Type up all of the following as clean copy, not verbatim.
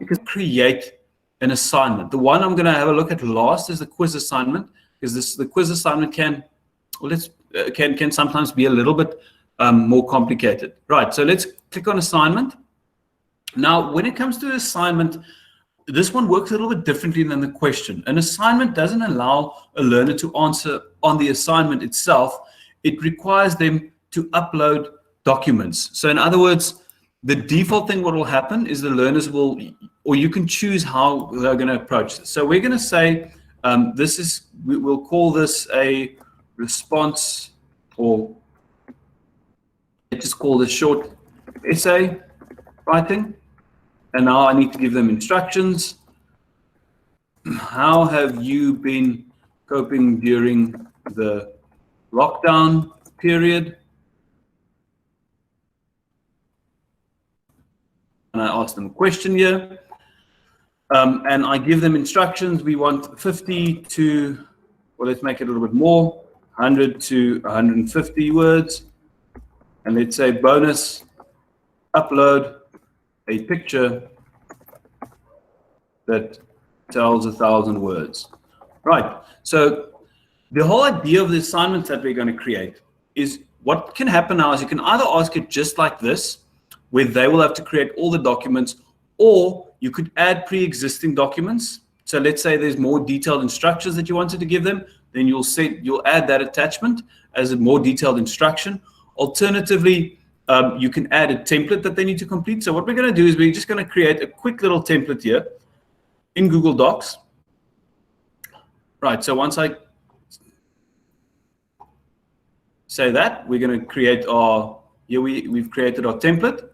you can create an assignment. The one I'm going to have a look at last is the quiz assignment, because the quiz assignment can sometimes be a little bit more complicated. Right, so let's click on assignment. Now, when it comes to assignment, this one works a little bit differently than the question. An assignment doesn't allow a learner to answer on the assignment itself. It requires them to upload documents. So in other words, the default thing, what will happen is the learners will, or you can choose how they're going to approach this. So we're going to say, we'll call this a response, or let's just call this short essay writing. And now I need to give them instructions. How have you been coping during the lockdown period? And I ask them a question here. And I give them instructions. We want 50 to, well, let's make it a little bit more, 100 to 150 words. And let's say bonus, upload a picture that tells 1,000 words. Right, so the whole idea of the assignment that we're going to create is, what can happen now is you can either ask it just like this, where they will have to create all the documents, or you could add pre-existing documents. So let's say there's more detailed instructions that you wanted to give them, then you'll add that attachment as a more detailed instruction. Alternatively, you can add a template that they need to complete. So what we're going to do is we're just going to create a quick little template here in Google Docs. Right, so once I say that, we're going to create our, here we've created our template.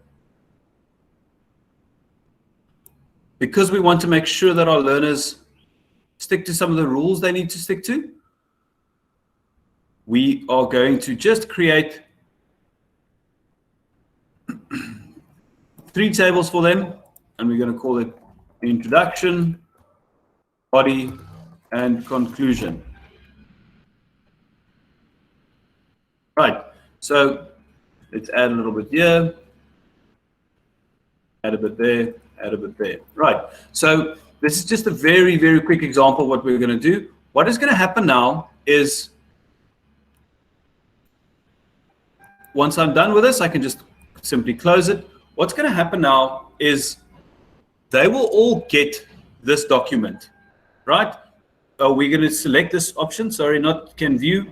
Because we want to make sure that our learners stick to some of the rules they need to stick to, we are going to just create 3 tables for them, and we're going to call it introduction, body, and conclusion. Right, so let's add a little bit here, add a bit there, add a bit there. Right, so this is just a very, very quick example of what we're going to do. What is going to happen now is, once I'm done with this, I can just simply close it. What's going to happen now is they will all get this document, right? We're going to select this option, sorry, not can view,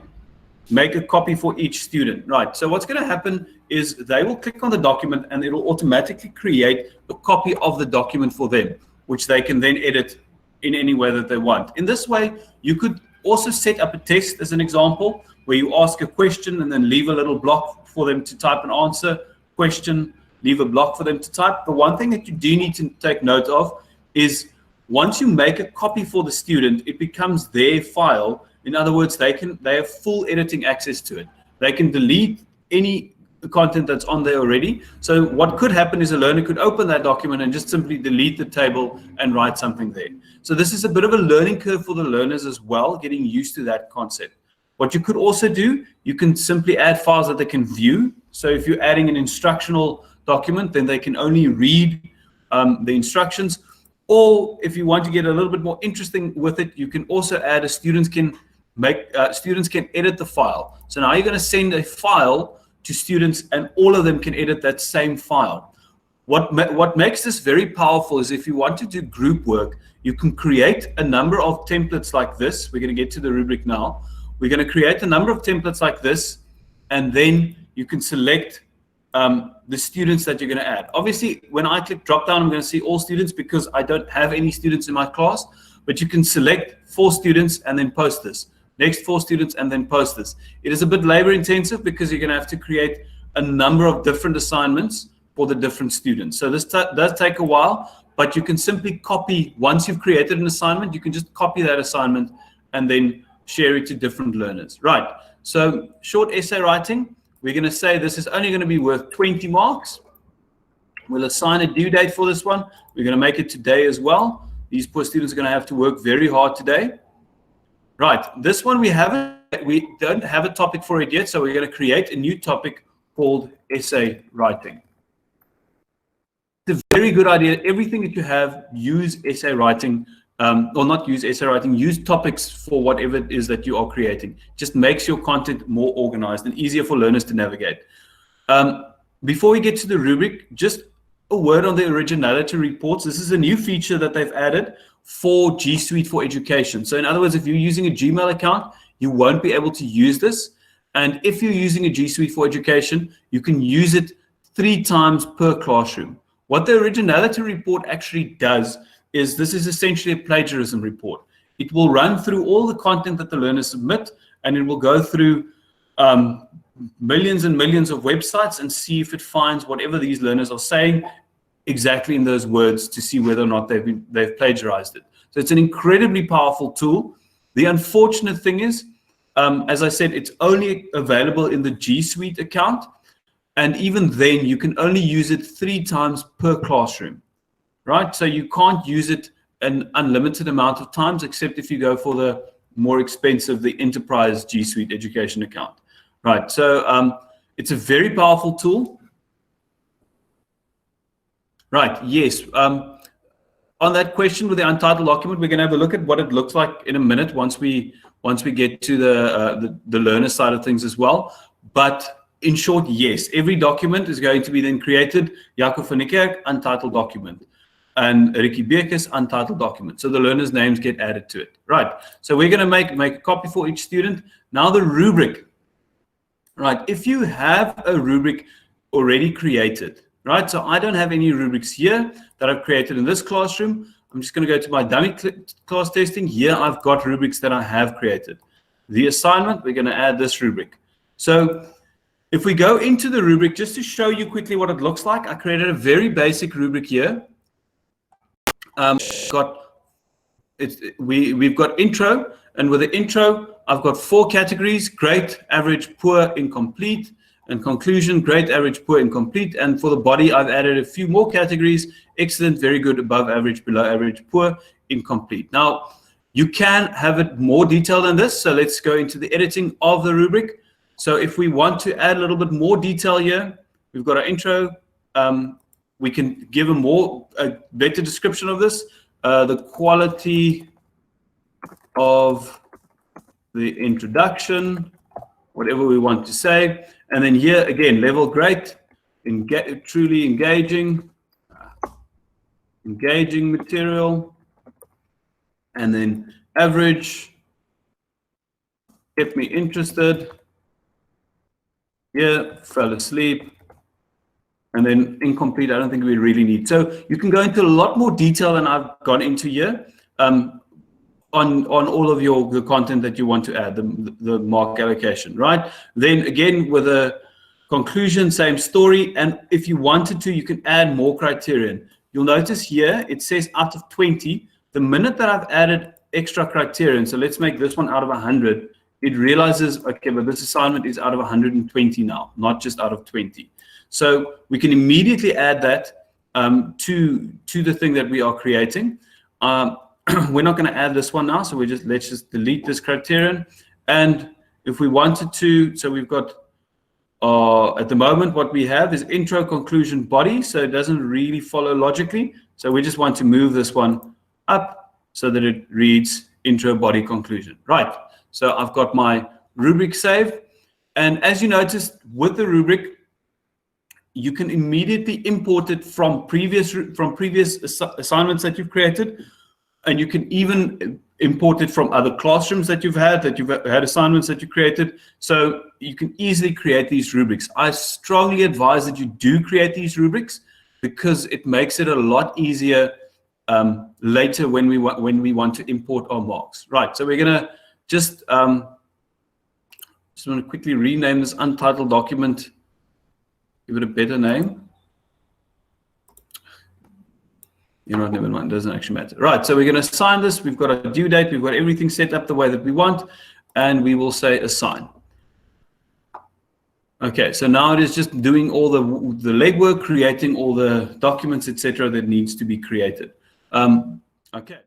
make a copy for each student, right? So what's going to happen is they will click on the document and it will automatically create a copy of the document for them, which they can then edit in any way that they want. In this way, you could also set up a test as an example, where you ask a question and then leave a little block for them to type an answer, question, leave a block for them to type. The one thing that you do need to take note of is, once you make a copy for the student, it becomes their file. In other words, they have full editing access to it. They can delete any content that's on there already. So what could happen is a learner could open that document and just simply delete the table and write something there. So this is a bit of a learning curve for the learners as well, getting used to that concept. What you could also do, you can simply add files that they can view. So if you're adding an instructional document, then they can only read the instructions. Or if you want to get a little bit more interesting with it, you can also add a students can edit the file. So now you're going to send a file to students and all of them can edit that same file. What makes this very powerful is, if you want to do group work, you can create a number of templates like this. We're going to get to the rubric now. We're going to create a number of templates like this, and then you can select the students that you're going to add. Obviously, when I click drop down, I'm going to see all students because I don't have any students in my class, but you can select 4 students and then post this. Next 4 students and then post this. It is a bit labor intensive because you're going to have to create a number of different assignments for the different students. So this does take a while, but you can simply copy, once you've created an assignment, you can just copy that assignment and then share it to different learners. Right, so short essay writing, we're going to say this is only going to be worth 20 marks. We'll assign a due date for this one. We're going to make it today as well. These poor students are going to have to work very hard today. Right, this one we don't have a topic for it yet, so we're going to create a new topic called essay writing. it's a very good idea. Everything that you have, use essay writing, or not use essay writing, use topics for whatever it is that you are creating. Just makes your content more organized and easier for learners to navigate. Before we get to the rubric, just a word on the originality reports. This is a new feature that they've added for G Suite for Education. So in other words, if you're using a Gmail account, you won't be able to use this. And if you're using a G Suite for Education, you can use it 3 times per classroom. What the Originality Report actually does is this is essentially a plagiarism report. It will run through all the content that the learners submit, and it will go through millions and millions of websites and see if it finds whatever these learners are saying exactly in those words to see whether or not they've plagiarized it. So it's an incredibly powerful tool. The unfortunate thing is, as I said, it's only available in the G Suite account. And even then, you can only use it 3 times per classroom, right? So you can't use it an unlimited amount of times, except if you go for the more expensive, the Enterprise G Suite Education account, right? So it's a very powerful tool. Right, yes. On that question with the untitled document, we're going to have a look at what it looks like in a minute once we get to the learner side of things as well. But in short, yes, every document is going to be then created. Jacob van Niekerk, untitled document, and Ricky Bekes, untitled document. So the learners' names get added to it. Right. So we're going to make a copy for each student. Now the rubric. Right. If you have a rubric already created, right? So I don't have any rubrics here that I've created in this classroom. I'm just going to go to my dummy class testing. Here I've got rubrics that I have created. The assignment, we're going to add this rubric. So if we go into the rubric, just to show you quickly what it looks like, I created a very basic rubric here. We've got intro, and with the intro, I've got 4 categories: great, average, poor, incomplete, and conclusion, great, average, poor, incomplete. And for the body, I've added a few more categories: excellent, very good, above average, below average, poor, incomplete. Now, you can have it more detailed than this. So let's go into the editing of the rubric. So if we want to add a little bit more detail here, we've got our intro. We can give a better description of this. The quality of the introduction, whatever we want to say. And then here, again, level great, truly engaging material. And then average, kept me interested. Here, fell asleep. And then incomplete, I don't think we really need. So you can go into a lot more detail than I've gone into here on all of the content that you want to add, the mark allocation, right? Then again, with a conclusion, same story. And if you wanted to, you can add more criterion. You'll notice here, it says out of 20. The minute that I've added extra criterion, so let's make this one out of 100, it realizes, okay, but this assignment is out of 120 now, not just out of 20. So we can immediately add that to the thing that we are creating. We're not going to add this one now, so let's just delete this criterion. And if we wanted to, so we've got at the moment what we have is intro, conclusion, body, so it doesn't really follow logically. So we just want to move this one up so that it reads intro, body, conclusion. Right. So I've got my rubric saved, and as you noticed with the rubric, you can immediately import it from previous assignments that you've created, and you can even import it from other classrooms that you've had assignments that you created. So you can easily create these rubrics. I strongly advise that you do create these rubrics because it makes it a lot easier later when we want to import our marks. Right. So we're gonna just want to quickly rename this untitled document. Give it a better name. You know, never mind, doesn't actually matter. Right, so we're going to assign this. We've got a due date. We've got everything set up the way that we want, and we will say assign. Okay, so now it is just doing all the legwork, creating all the documents, etc., that needs to be created. Okay.